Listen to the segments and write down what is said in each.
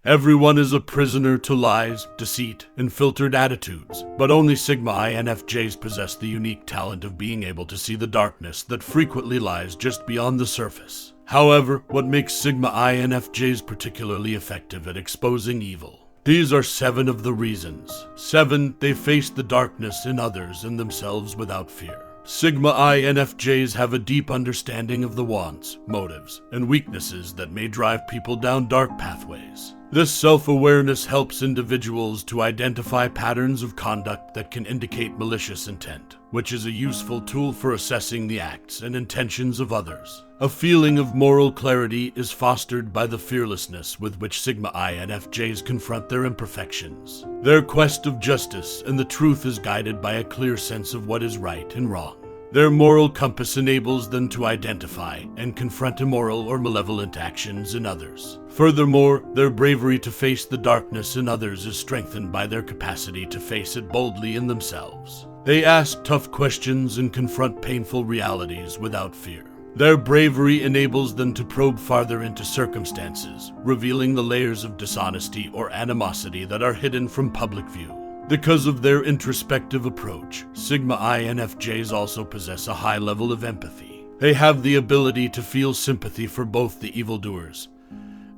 Everyone is a prisoner to lies, deceit, and filtered attitudes, but only Sigma INFJs possess the unique talent of being able to see the darkness that frequently lies just beyond the surface. However, what makes Sigma INFJs particularly effective at exposing evil? These are 7 of the reasons. 7, they face the darkness in others and themselves without fear. Sigma INFJs have a deep understanding of the wants, motives, and weaknesses that may drive people down dark pathways. This self-awareness helps individuals to identify patterns of conduct that can indicate malicious intent, which is a useful tool for assessing the acts and intentions of others. A feeling of moral clarity is fostered by the fearlessness with which Sigma INFJs confront their imperfections. Their quest of justice and the truth is guided by a clear sense of what is right and wrong. Their moral compass enables them to identify and confront immoral or malevolent actions in others. Furthermore, their bravery to face the darkness in others is strengthened by their capacity to face it boldly in themselves. They ask tough questions and confront painful realities without fear. Their bravery enables them to probe farther into circumstances, revealing the layers of dishonesty or animosity that are hidden from public view. Because of their introspective approach, Sigma INFJs also possess a high level of empathy. They have the ability to feel sympathy for both the evildoers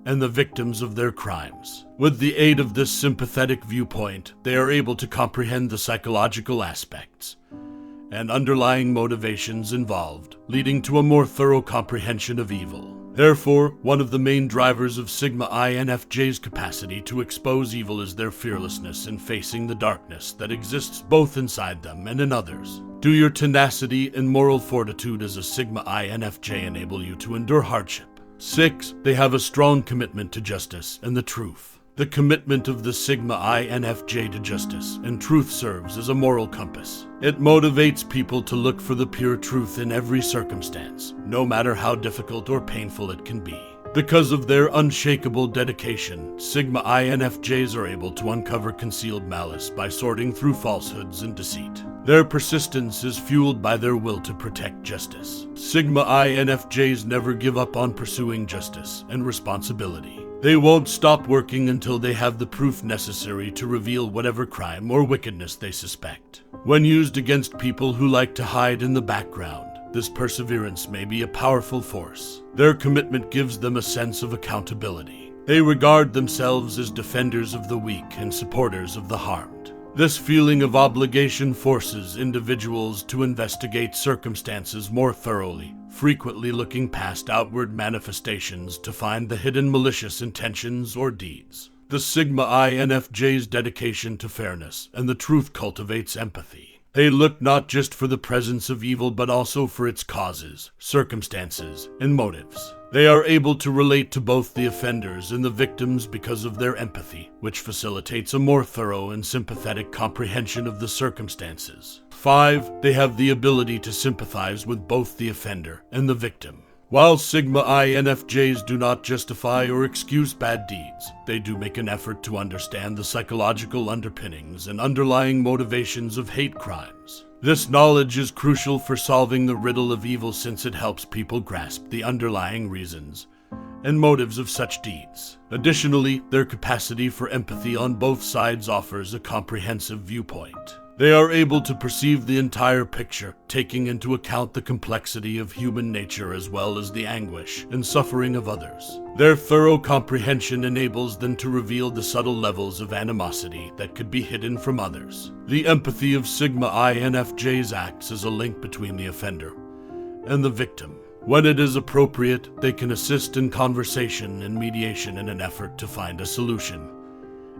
and the victims of their crimes. With the aid of this sympathetic viewpoint, they are able to comprehend the psychological aspects and underlying motivations involved, leading to a more thorough comprehension of evil. Therefore, one of the main drivers of Sigma INFJ's capacity to expose evil is their fearlessness in facing the darkness that exists both inside them and in others. Do your tenacity and moral fortitude as a Sigma INFJ enable you to endure hardship? 6, they have a strong commitment to justice and the truth. The commitment of the Sigma INFJ to justice and truth serves as a moral compass. It motivates people to look for the pure truth in every circumstance, no matter how difficult or painful it can be. Because of their unshakable dedication, Sigma INFJs are able to uncover concealed malice by sorting through falsehoods and deceit. Their persistence is fueled by their will to protect justice. Sigma INFJs never give up on pursuing justice and responsibility. They won't stop working until they have the proof necessary to reveal whatever crime or wickedness they suspect. When used against people who like to hide in the background, this perseverance may be a powerful force. Their commitment gives them a sense of accountability. They regard themselves as defenders of the weak and supporters of the harmed. This feeling of obligation forces individuals to investigate circumstances more thoroughly, frequently looking past outward manifestations to find the hidden malicious intentions or deeds. The Sigma INFJ's dedication to fairness and the truth cultivates empathy. They look not just for the presence of evil but also for its causes, circumstances, and motives. They are able to relate to both the offenders and the victims because of their empathy, which facilitates a more thorough and sympathetic comprehension of the circumstances. 5, they have the ability to sympathize with both the offender and the victim. While Sigma INFJs do not justify or excuse bad deeds, they do make an effort to understand the psychological underpinnings and underlying motivations of hate crimes. This knowledge is crucial for solving the riddle of evil since it helps people grasp the underlying reasons and motives of such deeds. Additionally, their capacity for empathy on both sides offers a comprehensive viewpoint. They are able to perceive the entire picture, taking into account the complexity of human nature as well as the anguish and suffering of others. Their thorough comprehension enables them to reveal the subtle levels of animosity that could be hidden from others. The empathy of Sigma INFJs acts as a link between the offender and the victim. When it is appropriate, they can assist in conversation and mediation in an effort to find a solution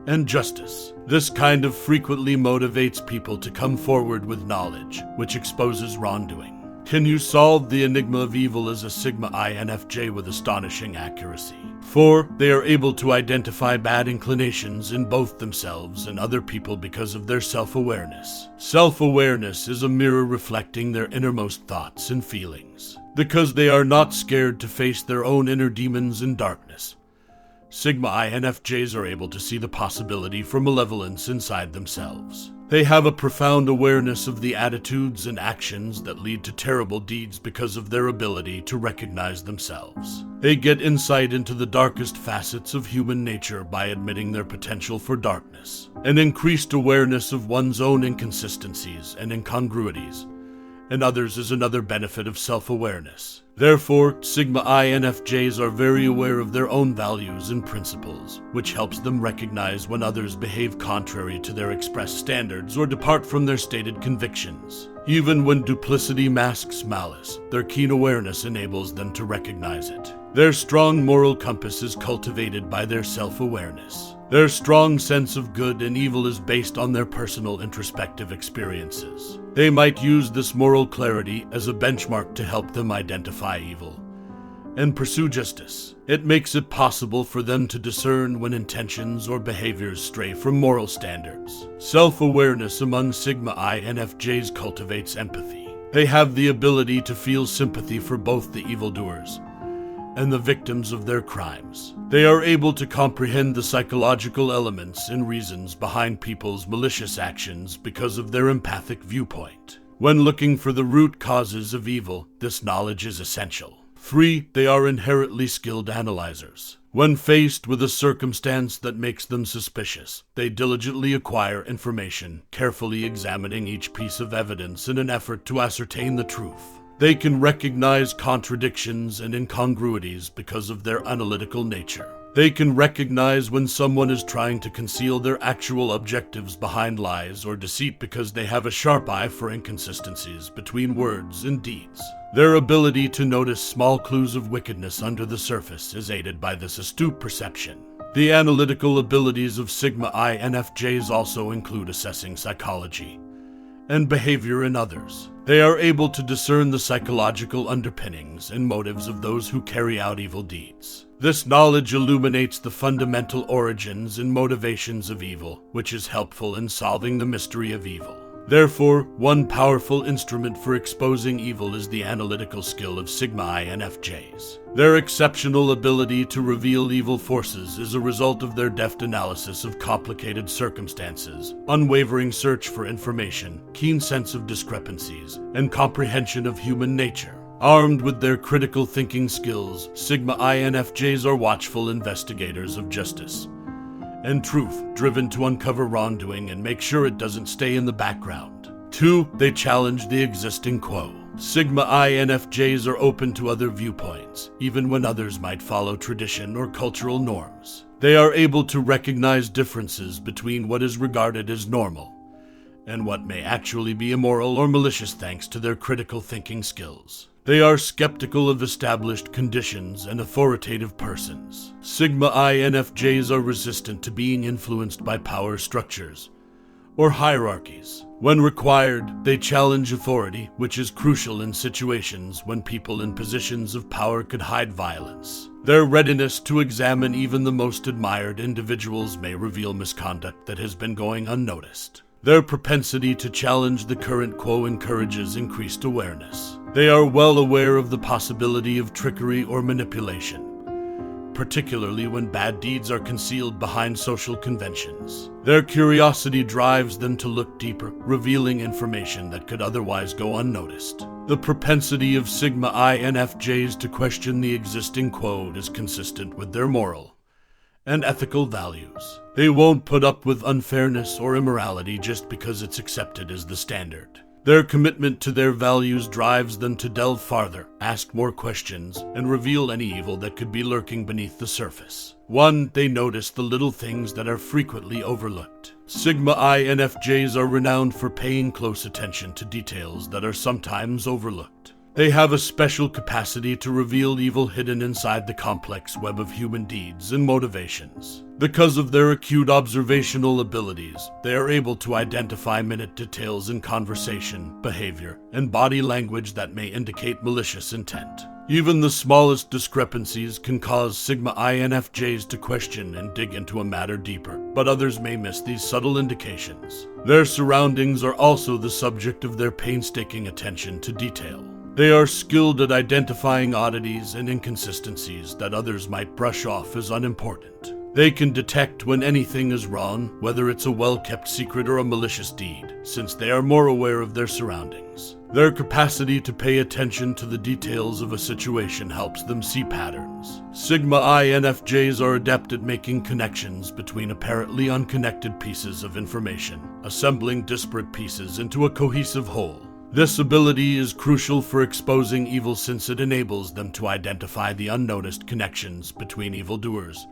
and justice. This kind of frequently motivates people to come forward with knowledge, which exposes wrongdoing. Can you solve the enigma of evil as a Sigma INFJ with astonishing accuracy? 4, they are able to identify bad inclinations in both themselves and other people because of their self-awareness. Self-awareness is a mirror reflecting their innermost thoughts and feelings. Because they are not scared to face their own inner demons and darkness, Sigma INFJs are able to see the possibility for malevolence inside themselves. They have a profound awareness of the attitudes and actions that lead to terrible deeds because of their ability to recognize themselves. They get insight into the darkest facets of human nature by admitting their potential for darkness. An increased awareness of one's own inconsistencies and incongruities and others is another benefit of self-awareness. Therefore, Sigma INFJs are very aware of their own values and principles, which helps them recognize when others behave contrary to their expressed standards or depart from their stated convictions. Even when duplicity masks malice, their keen awareness enables them to recognize it. Their strong moral compass is cultivated by their self-awareness. Their strong sense of good and evil is based on their personal introspective experiences. They might use this moral clarity as a benchmark to help them identify evil and pursue justice. It makes it possible for them to discern when intentions or behaviors stray from moral standards. Self-awareness among Sigma INFJs cultivates empathy. They have the ability to feel sympathy for both the evildoers and the victims of their crimes. They are able to comprehend the psychological elements and reasons behind people's malicious actions because of their empathic viewpoint. When looking for the root causes of evil, this knowledge is essential. 3. They are inherently skilled analyzers. When faced with a circumstance that makes them suspicious, they diligently acquire information, carefully examining each piece of evidence in an effort to ascertain the truth. They can recognize contradictions and incongruities because of their analytical nature. They can recognize when someone is trying to conceal their actual objectives behind lies or deceit because they have a sharp eye for inconsistencies between words and deeds. Their ability to notice small clues of wickedness under the surface is aided by this astute perception. The analytical abilities of Sigma INFJs also include assessing psychology and behavior in others. They are able to discern the psychological underpinnings and motives of those who carry out evil deeds. This knowledge illuminates the fundamental origins and motivations of evil, which is helpful in solving the mystery of evil. Therefore, one powerful instrument for exposing evil is the analytical skill of Sigma INFJs. Their exceptional ability to reveal evil forces is a result of their deft analysis of complicated circumstances, unwavering search for information, keen sense of discrepancies, and comprehension of human nature. Armed with their critical thinking skills, Sigma INFJs are watchful investigators of justice and truth, driven to uncover wrongdoing and make sure it doesn't stay in the background. 2. They challenge the existing quo. Sigma INFJs are open to other viewpoints, even when others might follow tradition or cultural norms. They are able to recognize differences between what is regarded as normal and what may actually be immoral or malicious thanks to their critical thinking skills. They are skeptical of established conditions and authoritative persons. Sigma INFJs are resistant to being influenced by power structures or hierarchies. When required, they challenge authority, which is crucial in situations when people in positions of power could hide violence. Their readiness to examine even the most admired individuals may reveal misconduct that has been going unnoticed. Their propensity to challenge the current quo encourages increased awareness. They are well aware of the possibility of trickery or manipulation, particularly when bad deeds are concealed behind social conventions. Their curiosity drives them to look deeper, revealing information that could otherwise go unnoticed. The propensity of Sigma INFJs to question the existing quo is consistent with their moral and ethical values. They won't put up with unfairness or immorality just because it's accepted as the standard. Their commitment to their values drives them to delve farther, ask more questions, and reveal any evil that could be lurking beneath the surface. 1. They notice the little things that are frequently overlooked. Sigma INFJs are renowned for paying close attention to details that are sometimes overlooked. They have a special capacity to reveal evil hidden inside the complex web of human deeds and motivations. Because of their acute observational abilities, they are able to identify minute details in conversation, behavior, and body language that may indicate malicious intent. Even the smallest discrepancies can cause Sigma INFJs to question and dig into a matter deeper, but others may miss these subtle indications. Their surroundings are also the subject of their painstaking attention to detail. They are skilled at identifying oddities and inconsistencies that others might brush off as unimportant. They can detect when anything is wrong, whether it's a well-kept secret or a malicious deed, since they are more aware of their surroundings. Their capacity to pay attention to the details of a situation helps them see patterns. Sigma INFJs are adept at making connections between apparently unconnected pieces of information, assembling disparate pieces into a cohesive whole. This ability is crucial for exposing evil since it enables them to identify the unnoticed connections between evildoers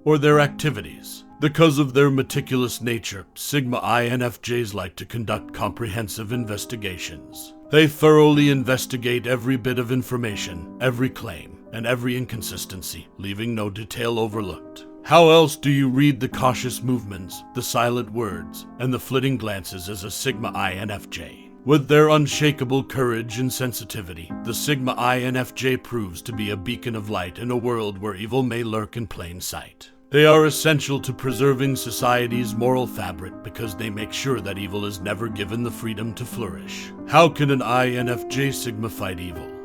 or their activities. Because of their meticulous nature, Sigma INFJs like to conduct comprehensive investigations. They thoroughly investigate every bit of information, every claim, and every inconsistency, leaving no detail overlooked. How else do you read the cautious movements, the silent words, and the flitting glances as a Sigma INFJ? With their unshakable courage and sensitivity, the Sigma INFJ proves to be a beacon of light in a world where evil may lurk in plain sight. They are essential to preserving society's moral fabric because they make sure that evil is never given the freedom to flourish. How can an INFJ Sigma fight evil?